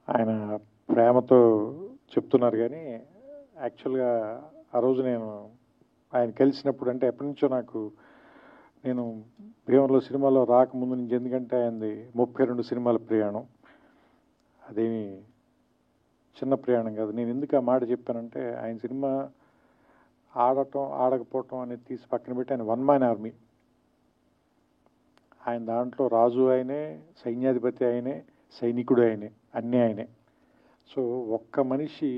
ఆయన ప్రేమతో చెప్తున్నారు కానీ యాక్చువల్గా ఆ రోజు నేను ఆయన కలిసినప్పుడు అంటే ఎప్పటి నుంచో నేను భీమవరంలో సినిమాలో రాకముందు నుంచి, ఎందుకంటే ఆయనది 32 సినిమాల ప్రయాణం, అదేమి చిన్న ప్రయాణం కాదు. నేను ఎందుకు ఆ మాట చెప్పానంటే ఆయన సినిమా ఆడటం ఆడకపోవటం అనేది తీసి పక్కన పెట్టి ఆయన వన్ మ్యాన్ ఆర్మీ. ఆయన దాంట్లో రాజు ఆయనే, సైన్యాధిపతి ఆయనే, సైనికుడు ఆయనే, అన్నీ ఆయనే. సో ఒక్క మనిషి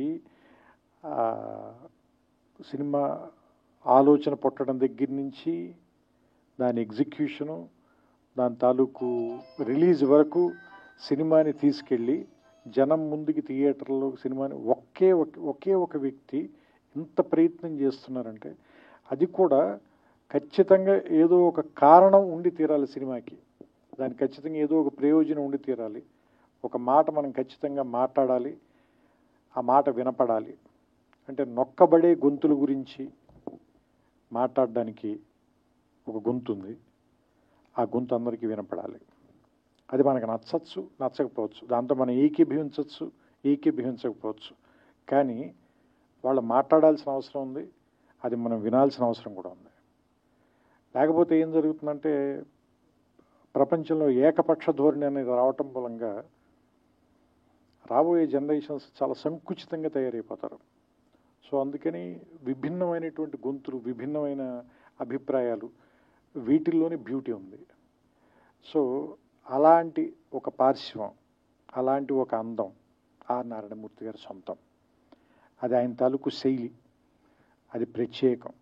సినిమా ఆలోచన పుట్టడం దగ్గర నుంచి దాని ఎగ్జిక్యూషను, దాని తాలూకు రిలీజ్ వరకు సినిమాని తీసుకెళ్ళి జనం ముందుకి థియేటర్లో సినిమాని ఒకే ఒక వ్యక్తి ఇంత ప్రయత్నం చేస్తున్నారంటే అది కూడా ఖచ్చితంగా ఏదో ఒక కారణం ఉండి తీరాలి సినిమాకి. దానికి ఖచ్చితంగా ఏదో ఒక ప్రయోజనం ఉండి తీరాలి. ఒక మాట మనం ఖచ్చితంగా మాట్లాడాలి, ఆ మాట వినపడాలి. అంటే నొక్కబడే గొంతుల గురించి మాట్లాడడానికి ఒక గొంతు ఉంది, ఆ గొంతు అందరికీ వినపడాలి. అది మనకు నచ్చచ్చు, నచ్చకపోవచ్చు, దాంతో మనం ఏకీభవించవచ్చు, ఏకీభవించకపోవచ్చు. కానీ వాళ్ళు మాట్లాడాల్సిన అవసరం ఉంది, అది మనం వినాల్సిన అవసరం కూడా ఉంది. లేకపోతే ఏం జరుగుతుందంటే ప్రపంచంలో ఏకపక్ష ధోరణి అనేది రావటం మూలంగా రాబోయే జనరేషన్స్ చాలా సంకుచితంగా తయారైపోతారు. సో అందుకని విభిన్నమైనటువంటి గొంతులు, విభిన్నమైన అభిప్రాయాలు, వీటిల్లోనే బ్యూటీ ఉంది. సో అలాంటి ఒక పార్శ్వం, అలాంటి ఒక అందం ఆర్ నారాయణమూర్తి గారి సొంతం. అది ఆయన తాలూకు శైలి, అది ప్రత్యేకం.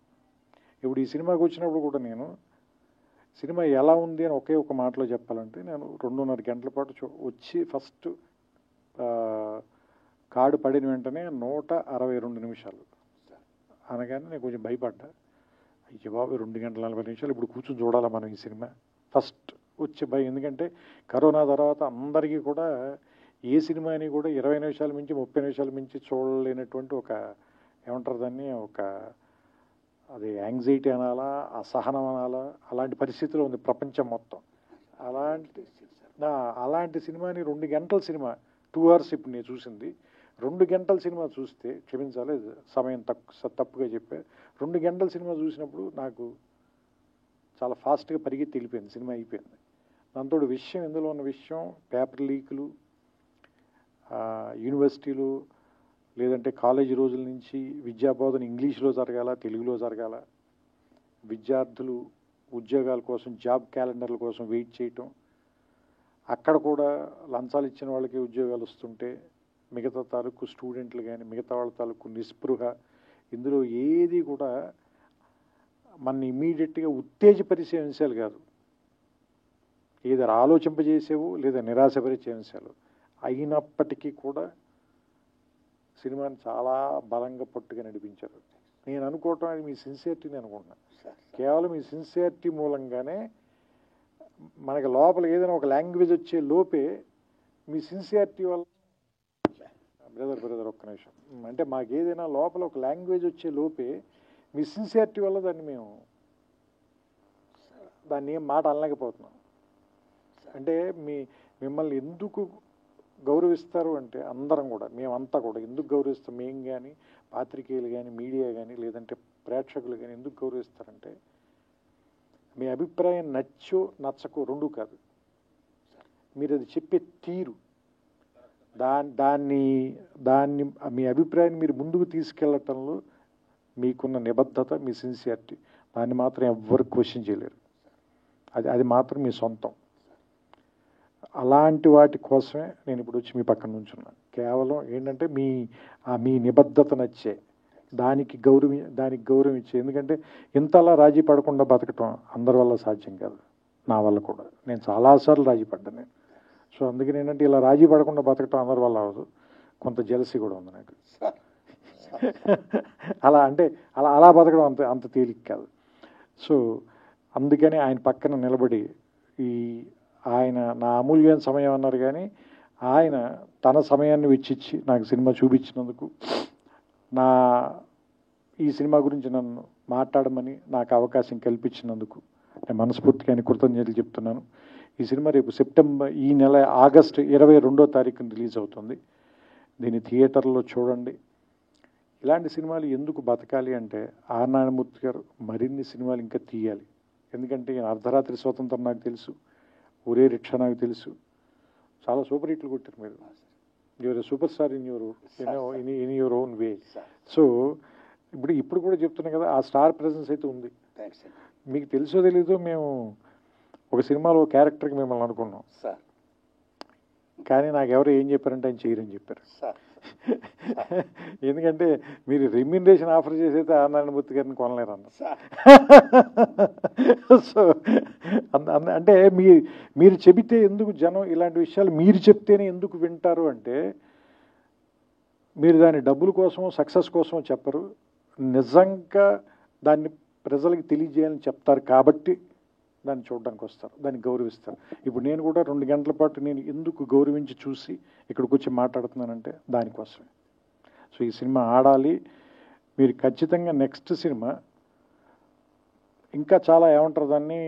ఇప్పుడు ఈ సినిమాకి వచ్చినప్పుడు కూడా నేను సినిమా ఎలా ఉంది అని ఒకే ఒక మాటలో చెప్పాలంటే, నేను 2.5 గంటల పాటు వచ్చి ఫస్ట్ కార్డు పడిన వెంటనే 162 నిమిషాలు అనగానే నేను కొంచెం భయపడ్డా. అయ్యో బాబు 2 గంటల 40 నిమిషాలు ఇప్పుడు కూర్చొని చూడాలా మనం ఈ సినిమా? ఫస్ట్ వచ్చే భయం. ఎందుకంటే కరోనా తర్వాత అందరికీ కూడా ఏ సినిమాని కూడా 20 నిమిషాల మించి 30 నిమిషాల మించి చూడలేనటువంటి ఒక ఏమంటారు దాన్ని, ఒక అది యాంగ్జైటీ అనాలా, అసహనం అనాలా, అలాంటి పరిస్థితిలో ఉంది ప్రపంచం మొత్తం. అలాంటి సినిమాని 2 గంటల సినిమా, 2 hours ఇప్పుడు నేను చూసింది. 2 గంటల సినిమా చూస్తే, క్షమించాలి సమయం తప్పుగా చెప్పా, 2 గంటల సినిమా చూసినప్పుడు నాకు చాలా ఫాస్ట్గా పరిగెత్తి వెళ్ళిపోయింది, సినిమా అయిపోయింది. దాంతో విషయం, ఇందులో ఉన్న విషయం పేపర్ లీకులు, యూనివర్సిటీలు లేదంటే కాలేజీ రోజుల నుంచి విద్యాబోధన ఇంగ్లీష్లో జరగాల, తెలుగులో జరగాల, విద్యార్థులు ఉద్యోగాల కోసం జాబ్ క్యాలెండర్ల కోసం వెయిట్ చేయటం, అక్కడ కూడా లంచాలు ఇచ్చిన వాళ్ళకి ఉద్యోగాలు వస్తుంటే మిగతా తాలూకు స్టూడెంట్లు కానీ మిగతా వాళ్ళ తాలూకు నిస్పృహ, ఇందులో ఏది కూడా మన ఇమీడియట్గా ఉత్తేజపరిచే అంశాలు కాదు, ఏదో ఆలోచింపజేసేవు లేదా నిరాశపరిచే అంశాలు అయినప్పటికీ కూడా సినిమాని చాలా బలంగా పట్టుగా నడిపించారు. నేను అనుకోవటం అది మీ సిన్సియారిటీని అనుకుంటున్నాను. కేవలం మీ సిన్సియారిటీ మూలంగానే మనకి లోపల ఏదైనా ఒక లాంగ్వేజ్ వచ్చే లోపే మీ సిన్సియారిటీ వల్ల, బ్రదర్ ఒక్క నిమిషం, అంటే మాకు ఏదైనా లోపల ఒక లాంగ్వేజ్ వచ్చే లోపే మీ సిన్సియారిటీ వల్ల దాన్ని ఏం మాట అనలేకపోతున్నాం. అంటే మిమ్మల్ని ఎందుకు గౌరవిస్తారు అంటే అందరం కూడా, మేమంతా కూడా ఎందుకు గౌరవిస్తాం, మేము కానీ పాత్రికేయులు కానీ మీడియా కానీ లేదంటే ప్రేక్షకులు కానీ ఎందుకు గౌరవిస్తారంటే, మీ అభిప్రాయం నచ్చో నచ్చకో రెండూ కాదు, మీరు అది చెప్పే తీరు, దాన్ని మీ అభిప్రాయాన్ని మీరు ముందుకు తీసుకెళ్ళటంలో మీకున్న నిబద్ధత, మీ సిన్సియారిటీ, దాన్ని మాత్రం ఎవ్వరు క్వశ్చన్ చేయలేరు. అది మాత్రం మీ సొంతం. అలాంటి వాటి కోసమే నేను ఇప్పుడు వచ్చి మీ పక్కన నుంచున్నాను. కేవలం ఏంటంటే మీ నిబద్ధత నచ్చే, దానికి గౌరవం ఇచ్చే. ఎందుకంటే ఇంతలా రాజీ పడకుండా బతకటం అందరి వల్ల సాధ్యం కాదు, నా వల్ల కూడా. నేను చాలాసార్లు రాజీ పడ్డాను నేను. సో అందుకని ఏంటంటే ఇలా రాజీ పడకుండా బతకటం అందరి వల్ల అవ్వదు, కొంత జెలసీ కూడా ఉంది నాకు. అలా బతకడం అంత తేలిక కాదు. సో అందుకని ఆయన పక్కన నిలబడి ఆయన నా అమూల్యమైన సమయం అన్నారు కానీ ఆయన తన సమయాన్ని వెచ్చిచ్చి నాకు సినిమా చూపించినందుకు, ఈ సినిమా గురించి నన్ను మాట్లాడమని నాకు అవకాశం కల్పించినందుకు నేను మనస్ఫూర్తిగా కృతజ్ఞతలు చెప్తున్నాను. ఈ సినిమా రేపు ఈ నెల ఆగస్టు 22వ తారీఖున రిలీజ్ అవుతుంది. దీన్ని థియేటర్లో చూడండి. ఇలాంటి సినిమాలు ఎందుకు బతకాలి అంటే ఆర్ నారాయణమూర్తి గారు మరిన్ని సినిమాలు ఇంకా తీయాలి. ఎందుకంటే అర్ధరాత్రి స్వతంత్రం నాకు తెలుసు, ఒరే రిక్షా నాకు తెలుసు, చాలా సూపర్ హిట్లు కొట్టారు మీరు. You're super star in your own way. So ఇప్పుడు కూడా చెప్తున్నాం కదా, ఆ స్టార్ ప్రెజెన్స్ అయితే ఉంది. మీకు తెలుసో తెలీదో మేము ఒక సినిమాలో క్యారెక్టర్కి మిమ్మల్ని అనుకున్నాం, కానీ నాకు ఎవరు ఏం చెప్పారంటే ఆయన చేయరని చెప్పారు. ఎందుకంటే మీరు రెమ్యూనరేషన్ ఆఫర్ చేసైతే ఆర్ నారాయణమూర్తి గారిని కొనలేరు అన్న. సో అంటే మీరు చెబితే ఎందుకు జనం ఇలాంటి విషయాలు మీరు చెప్తేనే ఎందుకు వింటారు అంటే, మీరు దాని డబ్బుల కోసమో సక్సెస్ కోసమో చెప్పరు, నిజంగా దాన్ని ప్రజలకు తెలియజేయాలని చెప్తారు కాబట్టి దాన్ని చూడడానికి వస్తారు, దాన్ని గౌరవిస్తారు. ఇప్పుడు నేను కూడా 2 గంటల పాటు నేను ఎందుకు గౌరవించి చూసి ఇక్కడికి వచ్చి మాట్లాడుతున్నానంటే దానికోసమే. సో ఈ సినిమా ఆడాలి. మీరు ఖచ్చితంగా నెక్స్ట్ సినిమా ఇంకా చాలా ఏమంటారు దాన్ని,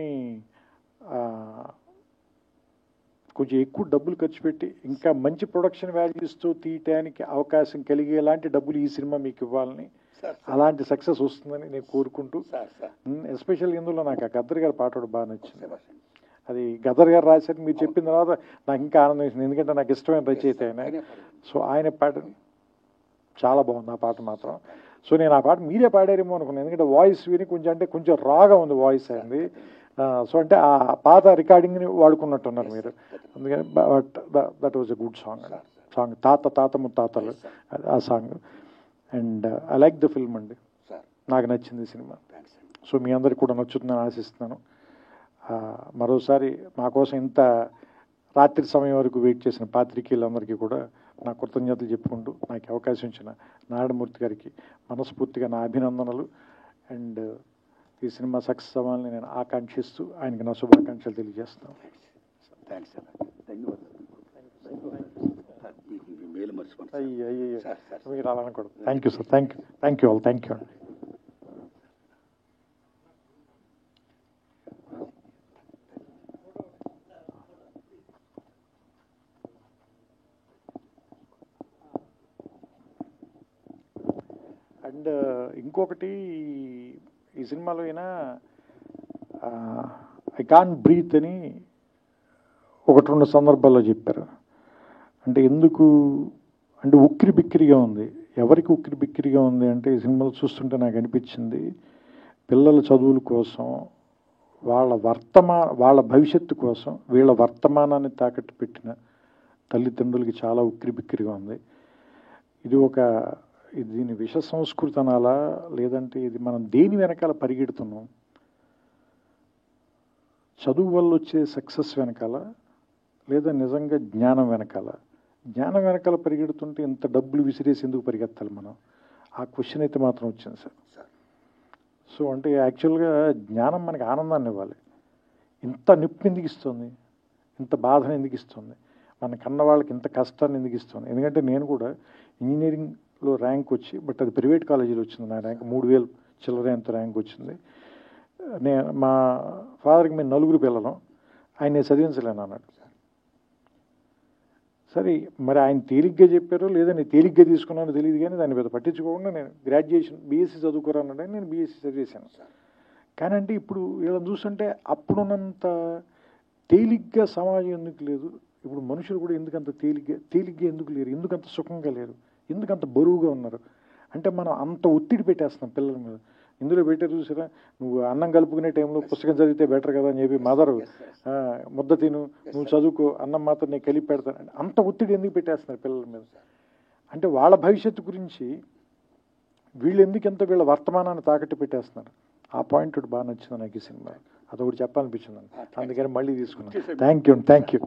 కొంచెం ఎక్కువ డబ్బులు ఖర్చు పెట్టి ఇంకా మంచి ప్రొడక్షన్ వాల్యూస్తో తీయటానికి అవకాశం కలిగేలాంటి డబ్బులు ఈ సినిమా మీకు ఇవ్వాలని, అలాంటి సక్సెస్ వస్తుందని నేను కోరుకుంటూ, ఎస్పెషల్ ఇందులో నాకు ఆ గద్దర్ గారి పాట కూడా బాగా నచ్చింది. అది గద్దర్ గారు రాశారు, మీరు చెప్పిన తర్వాత నాకు ఇంకా ఆనందం వేసింది, ఎందుకంటే నాకు ఇష్టమైన రచయిత ఆయన. సో ఆయన పాట చాలా బాగుంది ఆ పాట మాత్రం. సో నేను ఆ పాట మీరే పాడారేమో అనుకున్నాను, ఎందుకంటే వాయిస్ విని కొంచెం రాగా ఉంది వాయిస్ అయింది. సో అంటే ఆ పాత రికార్డింగ్ని వాడుకున్నట్టున్నారు మీరు, అందుకని that was a good song తాత ముత్తాతలు ఆ song. And I like the film అండి, నాకు నచ్చింది సినిమా. సో మీ అందరికి కూడా నచ్చుతుందని ఆశిస్తున్నాను. మరోసారి మా కోసం ఇంత రాత్రి సమయం వరకు వెయిట్ చేసిన పాత్రికేయులందరికీ కూడా నా కృతజ్ఞతలు చెప్పుకుంటూ, నాకు అవకాశం ఇచ్చిన నారాయణమూర్తి గారికి మనస్ఫూర్తిగా నా అభినందనలు. అండ్ ఈ సినిమా సక్సెస్ అవ్వాలని నేను ఆకాంక్షిస్తూ ఆయనకి నా శుభాకాంక్షలు తెలియజేస్తాను. మీరు అలా అనకూడదు. Thank you sir, thank you all, thank you అండి. అండ్ ఇంకొకటి, ఈ సినిమాలో అయినా ఐ కాంట్ బ్రీత్ అని 1-2 సందర్భాల్లో చెప్పారు. అంటే ఎందుకు అంటే ఉక్కిరి బిక్కిరిగా ఉంది. ఎవరికి ఉక్కిరి బిక్కిరిగా ఉంది అంటే, ఈ సినిమాలు చూస్తుంటే నాకు అనిపించింది, పిల్లల చదువుల కోసం, వాళ్ళ భవిష్యత్తు కోసం వీళ్ళ వర్తమానాన్ని తాకట్టు పెట్టిన తల్లిదండ్రులకి చాలా ఉక్కిరి బిక్కిరిగా ఉంది. ఇది దీని విష సంస్కృతి అనాలా, లేదంటే ఇది మనం దేని వెనకాల పరిగెడుతున్నాం? చదువు వల్ల వచ్చే సక్సెస్ వెనకాల, లేదా నిజంగా జ్ఞానం వెనకాల? జ్ఞానం వెనకాల పరిగెడుతుంటే ఇంత డబ్బులు విసిరేసి ఎందుకు పరిగెత్తాలి మనం? ఆ క్వశ్చన్ అయితే మాత్రం వచ్చింది సార్. సో అంటే యాక్చువల్గా జ్ఞానం మనకి ఆనందాన్ని ఇవ్వాలి. ఇంత నొప్పి ఎందుకు ఇస్తుంది, ఇంత బాధను ఎందుకు ఇస్తుంది, మన కన్న వాళ్ళకి ఇంత కష్టాన్ని ఎందుకు ఇస్తుంది? ఎందుకంటే నేను కూడా ఇంజనీరింగ్లో ర్యాంక్ వచ్చి, బట్ అది ప్రైవేట్ కాలేజీలో వచ్చింది నా ర్యాంక్, 3000 చిల్లర ఎంత ర్యాంక్ వచ్చింది. మా ఫాదర్కి మేము 4 పిల్లలం, ఆయన నేను చదివించలేను అన్నాడు. సరే మరి ఆయన తేలిగ్గా చెప్పారో లేదా నేను తేలిగ్గా తీసుకున్నానో తెలియదు, కానీ దాన్ని పెద్ద పట్టించుకోకుండా నేను గ్రాడ్యుయేషన్ బీఎస్సీ చదువుకోరానంటే నేను బీఎస్సీ చదివేశాను. కానీ అంటే ఇప్పుడు వీళ్ళని చూస్తుంటే అప్పుడున్నంత తేలిగ్గా సమాజం ఎందుకు లేదు, ఇప్పుడు మనుషులు కూడా ఎందుకంత తేలిగ్గా ఎందుకు లేరు, ఎందుకంత సుఖంగా లేరు, ఎందుకంత బరువుగా ఉన్నారు అంటే, మనం అంత ఒత్తిడి పెట్టేస్తున్నాం పిల్లల మీద. ఇందులో బెటర్ చూసారా, నువ్వు అన్నం కలుపుకునే టైంలో పుస్తకం చదివితే బెటర్ కదా అని చెప్పి మదరు ముద్ద తిను, నువ్వు చదువుకో, అన్నం మాత్రం నేను కలిపి పెడతాను, అంత ఒత్తిడి ఎందుకు పెట్టేస్తున్నారు పిల్లల మీద? అంటే వాళ్ళ భవిష్యత్తు గురించి వీళ్ళు ఎందుకు వీళ్ళ వర్తమానాన్ని తాకట్టు పెట్టేస్తున్నారు? ఆ పాయింట్ బాగా నచ్చింది నాకు ఈ సినిమా, అదొకటి చెప్పాలనిపించింది, అందుకని మళ్ళీ తీసుకున్నాను. Thank you.